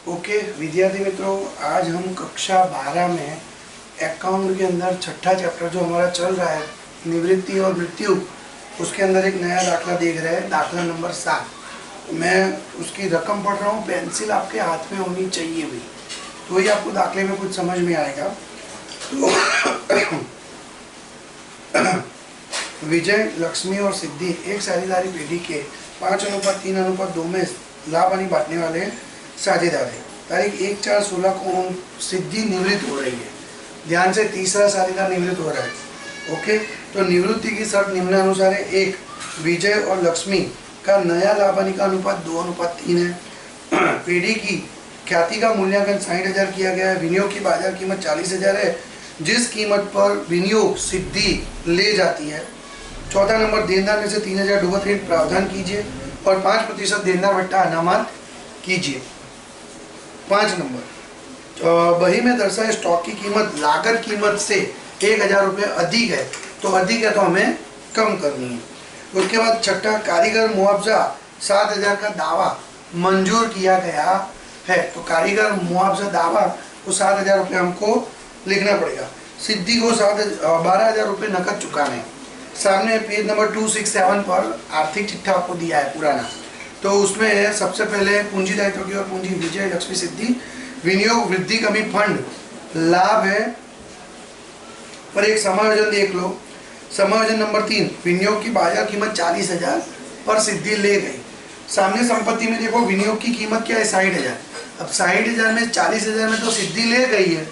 Okay विद्यार्थी मित्रों, आज हम कक्षा 12 में अकाउंट के अंदर छठा चैप्टर जो हमारा चल रहा है निवृत्ति और मृत्यु, उसके अंदर एक नया दाखला देख रहे हैं, दाखला नंबर 7। मैं उसकी रकम पढ़ रहा हूँ, पेंसिल आपके हाथ में होनी चाहिए भी, तो ही आपको दाखले में कुछ समझ में आएगा। तो विजय, लक्ष्मी और सिद्धि एक साझेदारी पेटी के 5:3:2 में लाभ हानि बांटने वाले साझेदार है। तारीख 1/4/16 को सिद्धि निवृत्त हो रही है। ध्यान से, तीसरा साझेदार निवृत्त हो रहा है। ओके, तो निवृत्ति की शर्त निम्नानुसार है। 1, विजय और लक्ष्मी का नया लाभ हानि का अनुपात 2:3 है। पेढ़ी की ख्याति का मूल्यांकन 60,000 किया गया है। विनियोग की बाजार कीमत 40,000 है, जिस कीमत पर विनियोग सिद्धि ले जाती है। चौथा नंबर, देनदार में से 3,000 डूबत ऋण प्रावधान कीजिए और 5% देनदार भट्टा अनामत कीजिए। 5 नंबर, बही में दर्शाए स्टॉक की कीमत लागत कीमत से 1,000 रुपये अधिक है, तो अधिक है तो हमें कम करनी है। उसके बाद छठा, कारीगर मुआवजा 7,000 का दावा मंजूर किया गया है, तो कारीगर मुआवजा दावा को 7,000 रुपये हमको लिखना पड़ेगा। सिद्धि को 12,000 रुपये नकद चुकाने। सामने पेज नंबर 267 पर आर्थिक चिट्ठा आपको दिया है पुराना, तो उसमें सबसे पहले पूंजी दायित्व की और पूंजी विजय लक्ष्मी सिद्धि विनियोग वृद्धि कमी फंड लाभ है पर एक समायोजन देख लो। समायोजन नंबर 3, विनियोग की बाजार कीमत 40,000 पर सिद्धि ले गई। सामने संपत्ति में देखो विनियोग की कीमत क्या है, 60,000। अब 60,000 में 40,000 में तो सिद्धि ले गई है,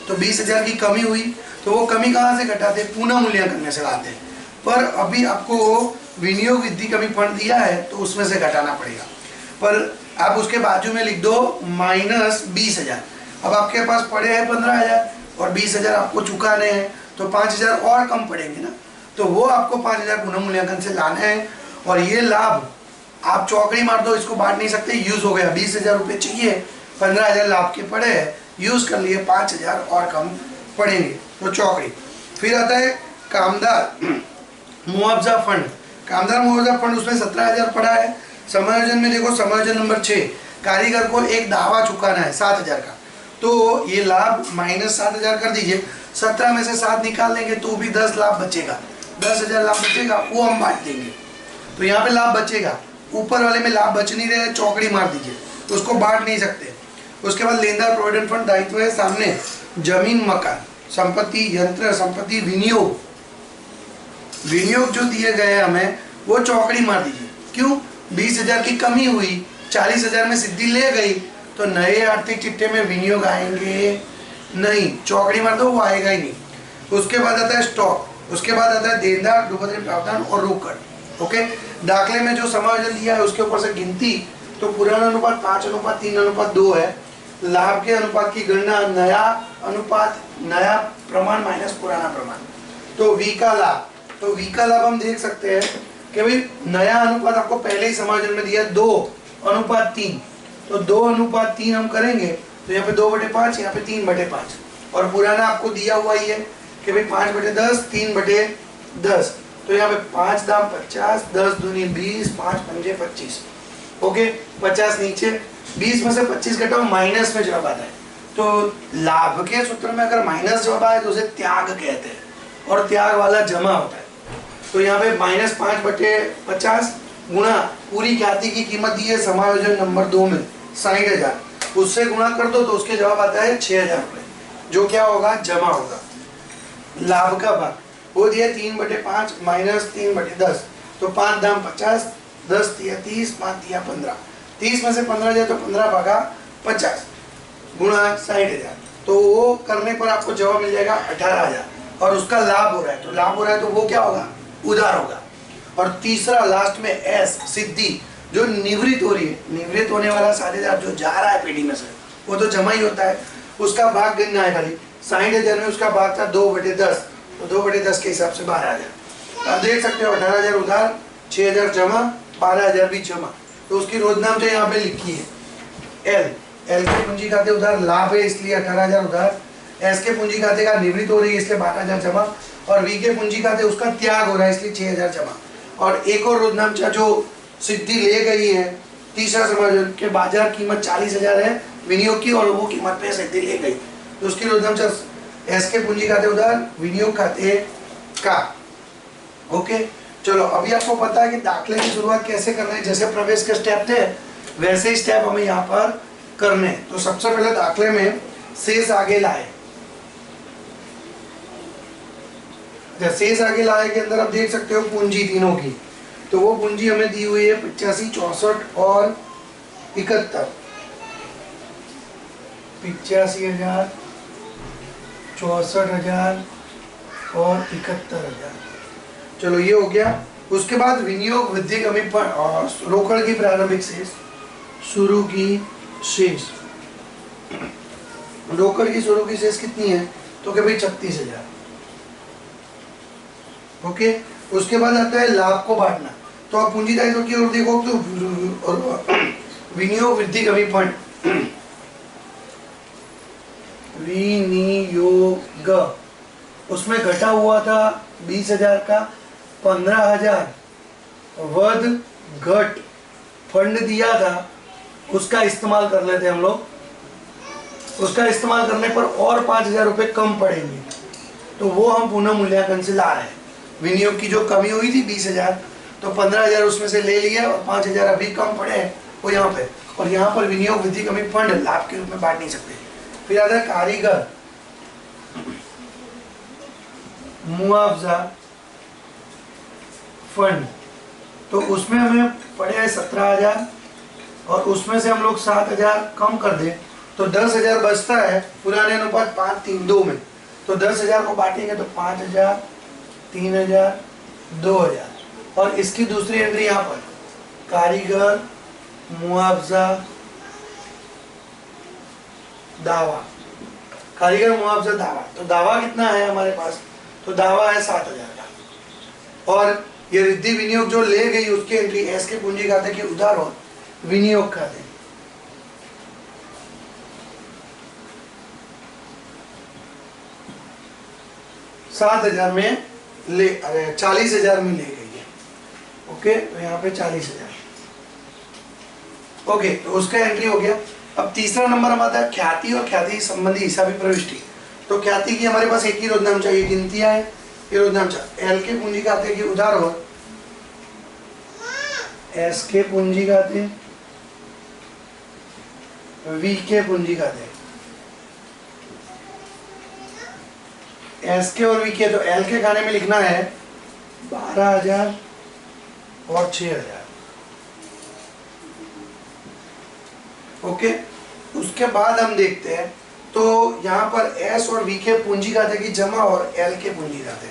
तो 20,000 की कमी हुई, तो वो कमी कहाँ से घटाते, पुनः मूल्यांकन में से लाते हैं। पर अभी आपको विनियोग वृद्धि कमी फंड दिया है तो उसमें से घटाना पड़ेगा, पर आप उसके बाजू में लिख दो -20,000। अब आपके पास पड़े हैं 15,000 और 20,000 आपको चुकाने हैं, तो 5,000 और कम पड़ेंगे ना, तो वो आपको 5,000 पुनः मूल्यांकन से लाने हैं। और ये लाभ आप चौकड़ी मार दो, इसको बांट नहीं सकते, यूज हो गया। 20,000 रुपये चाहिए, 15,000 लाभ के पड़े हैं, यूज कर लिए, 5,000 और कम पड़ेंगे, तो चौकड़ी। फिर आता है कामदार मुआवजा फंड। कामदार मुआवजा फंड, उसमें 17,000 पड़ा है। समायोजन में देखो, समायोजन नंबर 6, कारीगर को एक दावा चुकाना है 7,000 का, तो ये लाभ -7,000 कर दीजिए। 17 में से 7 निकाल देंगे तो भी 10 लाभ बचेगा, 10,000 लाभ बचेगा, वो हम बांट देंगे, तो यहाँ पे लाभ बचेगा। ऊपर वाले में लाभ बच नहीं रहे, चौकड़ी मार दीजिए, तो उसको बांट नहीं सकते। उसके बाद लेनदार प्रोविडेंट फंड दायित्व है। सामने जमीन मकान संपत्ति यंत्र संपत्ति विनियोग जो दिए गए हमें, वो चौकड़ी मार दीजिए। क्यों, 20,000 की कमी हुई, 40,000 में सिद्धि ले गई, तो नए आर्थिक चिट्ठे में विनियोग आएंगे नहीं, चौकड़ी मार दो, वो आएगा ही नहीं। उसके बाद आता है स्टॉक, उसके बाद आता है देनदार डूबत ऋण प्रावधान और रोकड़। ओके, दाखले में जो समायोजन दिया है उसके ऊपर से गिनती, तो पुराना अनुपात 5:3:2 है। लाभ के अनुपात की गणना नया अनुपात, नया प्रमाण माइनस पुराना प्रमाण, तो वी का लाभ। तो वी का लाभ हम देख सकते हैं कि भाई नया अनुपात आपको पहले ही समायोजन में दिया 2:3, तो 2:3 हम करेंगे, तो यहाँ पे 2/5, यहाँ पे 3/5, और पुराना आपको दिया हुआ ही है कि भाई 5/10, 3/10, तो यहाँ पे 5 दाम 50, 10 दूनी 20, 5 पंजे 25। ओके, 50 नीचे, 20 में से 25 घटाओ, माइनस में जवाब आता है। तो लाभ के सूत्र में अगर माइनस जवाब आए तो उसे त्याग कहते हैं, और त्याग वाला जमा होता है। तो यहाँ पे -5/50 गुणा पूरी ख्याति की कीमत दी है समायोजन नंबर 2 में 60,000, उससे गुणा कर दो तो उसके जवाब आता है 6,000 रुपये, जो क्या होगा, जमा होगा। लाभ का भाग वो दिया 3/5 -3/10, तो 5 दाम 50, 10 तिया 30, 5 तिया 15, 30 में से 15 जाए तो 15 भागा 50 गुणा 60,000, तो वो करने पर आपको जवाब मिल जाएगा 18,000, और उसका लाभ हो रहा है, तो लाभ हो रहा है तो वो क्या होगा, उधार होगा। और तीसरा लास्ट में एस, सिद्धि, जो निवृत्त हो रही है, निवृत्त होने वाला साझेदार जो जा रहा है पेटी में से, वो तो जमा ही होता है, उसका भाग गिनना है खाली। 60,000 में उसका भाग था 2/10, तो 2/10 के हिसाब से 12,000। आप देख सकते हो 18,000 उधार, 6,000 जमा, 12,000 भी जमा, तो उसकी रोजनाम जो यहाँ पे लिखी है एल के पूंजी खाते उधार लाभ है इसलिए 18,000 उधार, एस के पूंजी खाते का निवृत्त हो रही है इसलिए 12,000 जमा, और वी के पूंजी खाते उसका त्याग हो रहा है इसलिए 6,000 जमा। और एक और रोजनामचा जो सिद्धि ले गई है तीसरा समायोजन के बाजार कीमत 40,000 है विनियोग की और वो कीमत पे सिद्धि ले गई, तो उसकी रोजनामचक एस के पूंजी खाते उधार विनियोग खाते का। ओके, चलो अभी आपको पता है कि दाखले की शुरुआत कैसे करना है, जैसे प्रवेश के स्टेप थे वैसे ही स्टेप हमें यहाँ पर करने। तो सबसे पहले दाखले में शेष आगे लाए, शेष आगे लाए के अंदर आप देख सकते हो पूंजी तीनों की, तो वो पूंजी हमें दी हुई है 85, 64 और 71। 85,000, 64,000 और 71,000। चलो ये हो गया। उसके बाद विनियोग वृद्धि कमी पर और रोकड़ की प्रारंभिक शेष, शुरू की शेष, रोकड़ की शुरू की शेष कितनी है, तो क्या भाई 36,000। ओके, उसके बाद आता है लाभ को बांटना। तो आप पूंजी दायित्व की ओर देखो तो विनियोग वृद्धि कमी फंड, विनियोग उसमें घटा हुआ था 20,000 का, 15,000 वध घट फंड दिया था, उसका इस्तेमाल कर लेते हम लोग। उसका इस्तेमाल करने पर और 5,000 रुपये कम पड़ेंगे, तो वो हम पुनः मूल्यांकन से ला रहे हैं। विनियोग की जो कमी हुई थी 20,000, तो 15,000 उसमें से ले लिया और 5,000 अभी कम पड़े वो यहाँ पे, और यहाँ पर विनियोग वृद्धि कमी फंड लाभ के रूप में बांट नहीं सकते। फिर आता है कारीगर मुआवजा फंड, तो उसमें हमें पड़े हैं 17,000 और उसमें से हम लोग 7,000 कम कर दें तो 10,000 बचता है पुराने अनुपात 5-3-2 में। तो 10,000 को बांटेंगे तो 5,000, 3,000, 2,000। और इसकी दूसरी एंट्री यहाँ पर कारीगर मुआवजा दावा, कारीगर मुआवजा दावा, तो दावा कितना है हमारे पास, तो दावा है 7,000 का। और ये रिद्धि विनियोग जो ले गई उसकी एंट्री एस के पूंजी खाते के उधार और विनियोग खाते, $7,000 में ले, अरे 40,000 में ले गई है। ओके, तो यहाँ पे 40,000। ओके, तो उसका एंट्री हो गया। अब तीसरा नंबर हमारा है ख्याति और ख्याति संबंधी हिसाबी प्रविष्टि। तो ख्याति की हमारे पास एक ही रोजनामचा, ये गिनतियां है, ये रोजनामचा एल के पूंजी खाते की उधार और एस के पूंजी खाते, वी के पूंजी खाते, एस के और वी के। तो एल के खाने में लिखना है 12,000 और 6,000। ओके, उसके बाद हम देखते हैं तो यहाँ पर एस और वी के पूंजी खाते की जमा और एल के पूंजी खाते,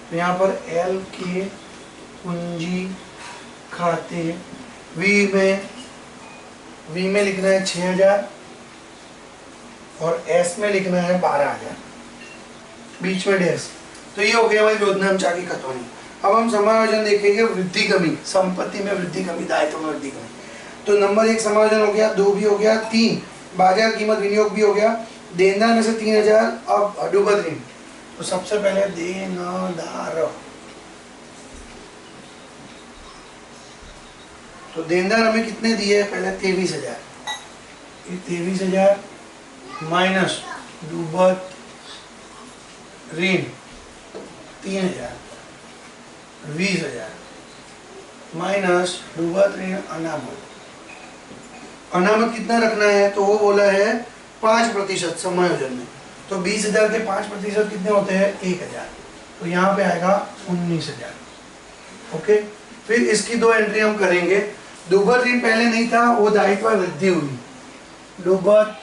तो यहाँ पर एल के पूंजी खाते वी में लिखना है 6,000 और एस में लिखना है 12,000, बीच में डैश। तो ये हो गया हमारी रोजनामचा की खतौनी। अब हम समायोजन देखेंगे वृद्धि कमी, संपत्ति में वृद्धि कमी, दायित्व में वृद्धि कमी। तो नंबर 1 समायोजन हो गया, 2 भी हो गया, 3 बाजार कीमत विनियोग भी हो गया, देनदार में से 3,000। अब अडुबत ऋण, तो सबसे पहले देनदार, तो देनदार हमें कितने दिए, पहले 23,000, 23,000 माइनस डूबत ऋण 3,000, 20,000 माइनस डूबत ऋण अनामत, अनामत कितना रखना है, तो वो बोला है 5% समायोजन में। तो 20,000 के 5% कितने होते हैं, 1,000, तो यहाँ पे आएगा 19,000। ओके, फिर इसकी 2 एंट्री हम करेंगे। डूबत ऋण पहले नहीं था, वो दायित्व वृद्धि हुई, डूबत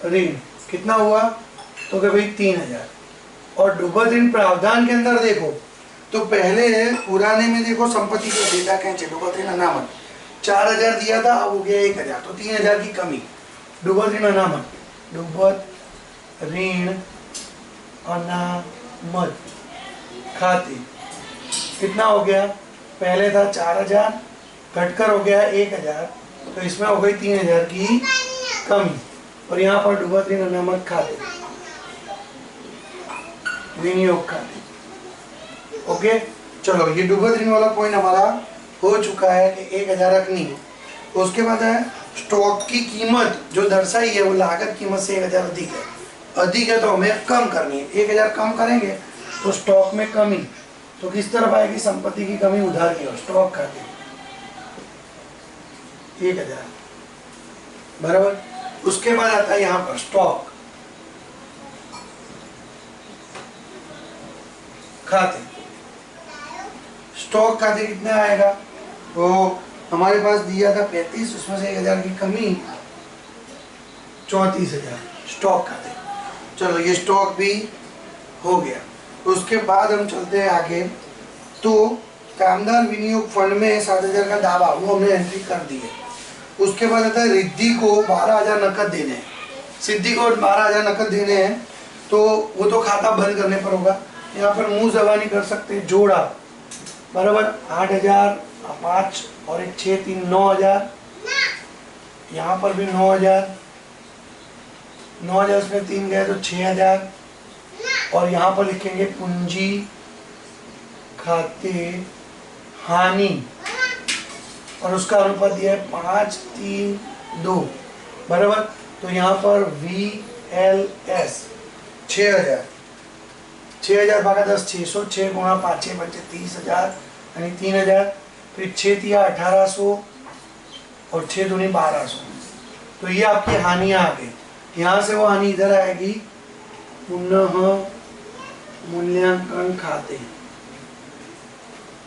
ऋण कितना हुआ, तो क्या भाई 3,000। और डूबत ऋण प्रावधान के अंदर देखो तो पहले पुराने में देखो संपत्ति को डेटा कैंचे डूबत ऋण अनामत 4,000 दिया था, अब हो गया 1,000, तो 3,000 की कमी। डूबत ऋण अनामत, डूबत ऋण अनामत खाते कितना हो गया, पहले था 4,000 घटकर हो गया 1,000, तो इसमें हो गई 3,000 की कमी। और यहाँ पर डूबत ऋण अनामत खाते विनियोग खाते। ओके, चलो ये डूबत ऋण वाला पॉइंट हमारा हो चुका है कि 1,000 रखनी है। उसके बाद है स्टॉक की कीमत जो दर्शाई है वो लागत कीमत से 1000 अधिक है तो हमें कम करनी है। 1000 कम करेंगे तो स्टॉक में कमी, तो किस तरफ आएगी? संपत्ति की कमी उधार की ओर, स्टॉक खाते 1000 बराबर। उसके बाद आता है यहाँ पर स्टॉक खाते। स्टॉक खाते कितने आएगा? तो हमारे पास दिया था 35, उसमें से 1000 की कमी 34,000 स्टॉक खाते। चलो ये स्टॉक भी हो गया। उसके बाद हम चलते हैं आगे। तो कामदार विनियोग फंड में 7,000 का दावा वो हमने एंट्री कर दी है। उसके बाद आता है रिद्धि को 12,000 नकद देने हैं। सिद्धि को 12,000 नकद देने हैं तो वो तो खाता बंद करने पर होगा। यहाँ पर मुंह जबानी कर सकते हैं, जोड़ा बराबर 8,000 5 और एक 6 3 9,000। यहाँ पर भी 9,000 उसमें 3 गए तो 6,000। और यहाँ पर लिखेंगे पूंजी खाते हानि और उसका अनुपात दिया है 5 3 2 बराबर। तो यहाँ पर VLS 6,000 भागा 10 600, 6 गुणा 5 6 बचे 30,000 यानी 3,000। फिर 6 तिया 1,800 और 6 दूनी 1,200। तो ये आपकी हानियां आ गई। यहाँ से वो हानि इधर आएगी, पुनः मूल्यांकन खाते,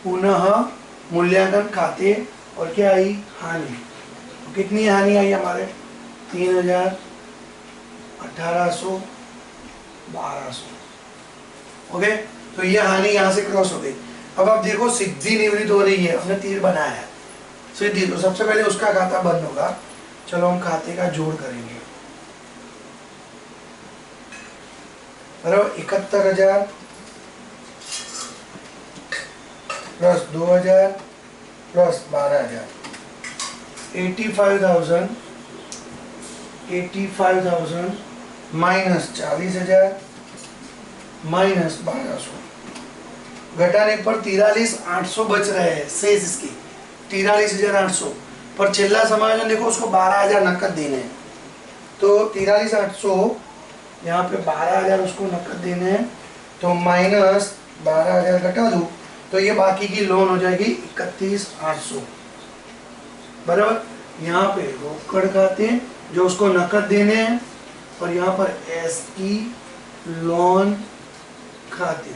पुनः मूल्यांकन खाते। और क्या आई? हानि। तो कितनी हानि आई हमारे? 3,000 1,800 1,200। ओके, तो ये हानि यहाँ से क्रॉस हो गई। अब आप देखो सिद्धि निवृत्त हो रही है, हमने तीर बनाया है सिद्धि, तो सबसे पहले उसका खाता बंद होगा। चलो हम खाते का जोड़ करेंगे बराबर 71,000 प्लस 2,000 प्लस 12,000 85,000 माइनस 40,000 माइनस 1,200। घटाने पर 43,800 बच रहे हैं शेष इसकी 43,800। पर छिल्ला समायोजन देखो उसको 12,000 नकद देने हैं। तो 43,800 यहाँ पे 12,000 उसको नकद देने हैं तो माइनस 12,000 घटा दूँ तो ये बाकी की लोन हो जाएगी 31,800 बराबर। यहाँ पे रोकड़ खाते जो उसको नकद देने हैं और यहाँ पर एस की लोन खाते।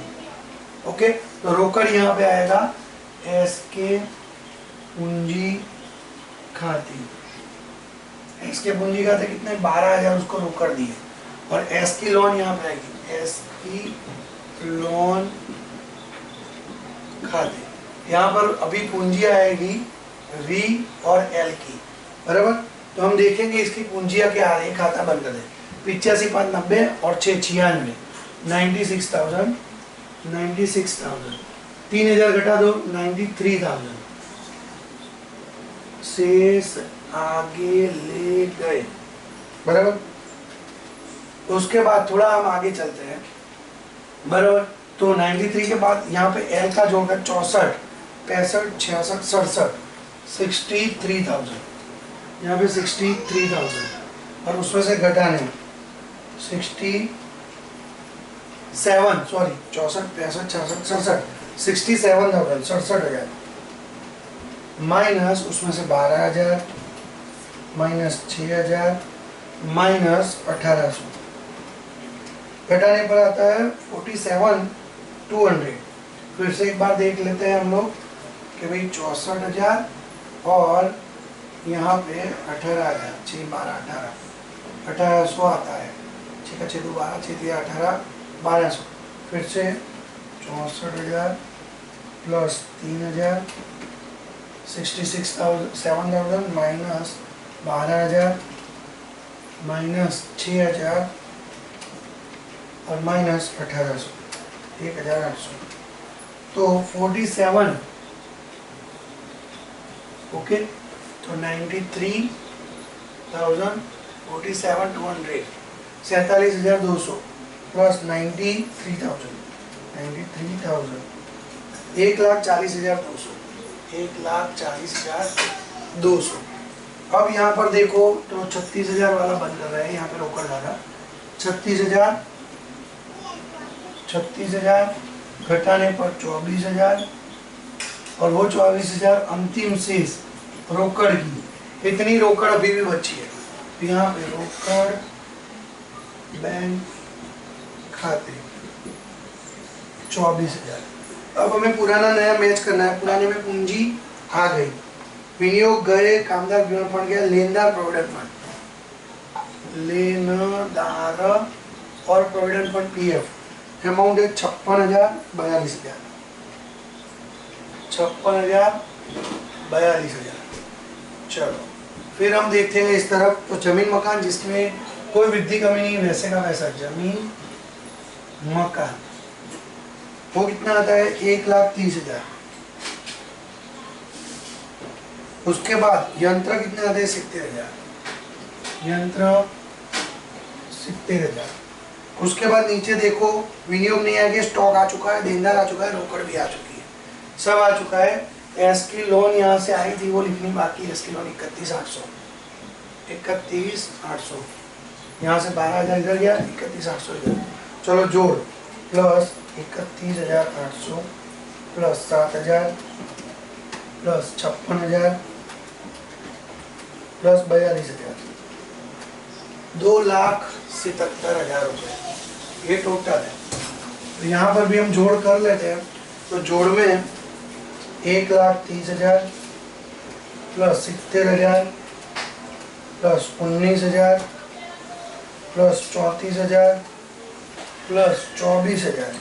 ओके, तो रोकड़ यहाँ पे आएगा एस के पूंजी खाते। एस के पूंजी खाते कितने? 12,000 उसको रोकड़ दिए और एस की लोन यहाँ पे आएगी, एस की लोन खाते। यहाँ पर अभी पूंजी आएगी V और L की बराबर। तो हम देखेंगे इसकी पूंजियाँ क्या आ रही है, खाता बंद कर दे। 85,590 और 6 96 96,000 3,000 घटा दो 93,000 शेष आगे ले गए बराबर। उसके बाद थोड़ा हम आगे चलते हैं बराबर। तो 93 के बाद यहाँ पे L का जोड़कर 64 65 66 67 63,000 यहाँ पे 63,000 और उसमें से घटाने 67 सॉरी 64 65 66 67 67,000 67,000 माइनस उसमें से 12,000 माइनस 6,000 माइनस 1,800 घटाने पर आता है 47,200। फिर से एक बार देख लेते हैं हम लोग कि भाई 64,000 और यहाँ पे 18,000 6 12 18,000 आता है। 6 का 6 2 12 6 3 18 1200। फिर से 64,000 प्लस 3,000 67,000 माइनस 12,000 माइनस 6,000 और माइनस 1,800 1,800। तो 47 ओके। तो 93,000 47,200 47,200 प्लस 93,000 1,40,200 1,40,200 अब यहाँ पर देखो तो 36,000 वाला बंद कर रहा है, यहाँ पे रोकड़ डाला 36,000 घटाने पर 24,000 और वो 24,000 अंतिम शेष रोकड़ की, इतनी रोकड़ अभी भी बची है। तो यहाँ पे रोकड़ बैंक खाते 24,000। अब हमें पुराना नया मैच करना है। पुराने में पूंजी आ गई, विनियोग गए, कामदार बीमा फंड गया, लेनदार प्रोविडेंट फंड, लेनदार और प्रोविडेंट फंड पीएफ, अमाउंट है 56,000 42,000, 56,000 42,000। चलो फिर हम देखते हैं इस तरफ। तो जमीन मकान जिसमें कोई वृद्धि कमी नहीं, वैसे का वैसा जमीन मकान, वो कितना आता है 1,30,000। उसके बाद यंत्र कितने आते हैं 70,000, यंत्र 70,000। उसके बाद नीचे देखो विनियोग नहीं आ गया, स्टॉक आ चुका है, देनदार आ चुका है, रोकड़ भी आ चुकी है, सब आ चुका है। एस की लोन यहाँ से आई थी वो लिखनी बाकी है। एस की लोन 31,800, 31,800, यहाँ से 12,000 इधर गया, 31,800 इधर। चलो जोड़, प्लस 31,800 प्लस 7,000 प्लस 56,000 प्लस 42,000, 2,77,000 रुपये ये टोटल है। तो यहाँ पर भी हम जोड़ कर लेते हैं। तो जोड़ में 1,30,000 प्लस 70,000 प्लस 19,000 प्लस 34,000 प्लस 24,000,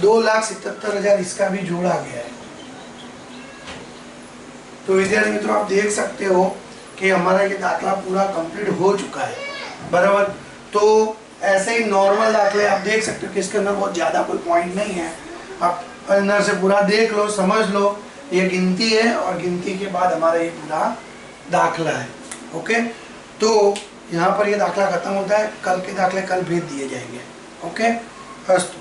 2,77,000 इसका भी जोड़ आ गया है। तो विद्यार्थी मित्रों आप देख सकते हो कि हमारा ये दाखला पूरा कंप्लीट हो चुका है, बराबर। तो ऐसे ही नॉर्मल दाखले आप देख सकते हो कि इसके अंदर बहुत ज़्यादा कोई पॉइंट नहीं है। आप अंदर से पूरा देख लो, समझ लो, ये गिनती है और गिनती के बाद हमारा ये पूरा दाखला है। ओके, तो यहाँ पर ये दाखला खत्म होता है, कल के दाखले कल भेज दिए जाएंगे। ओके, अस्तु।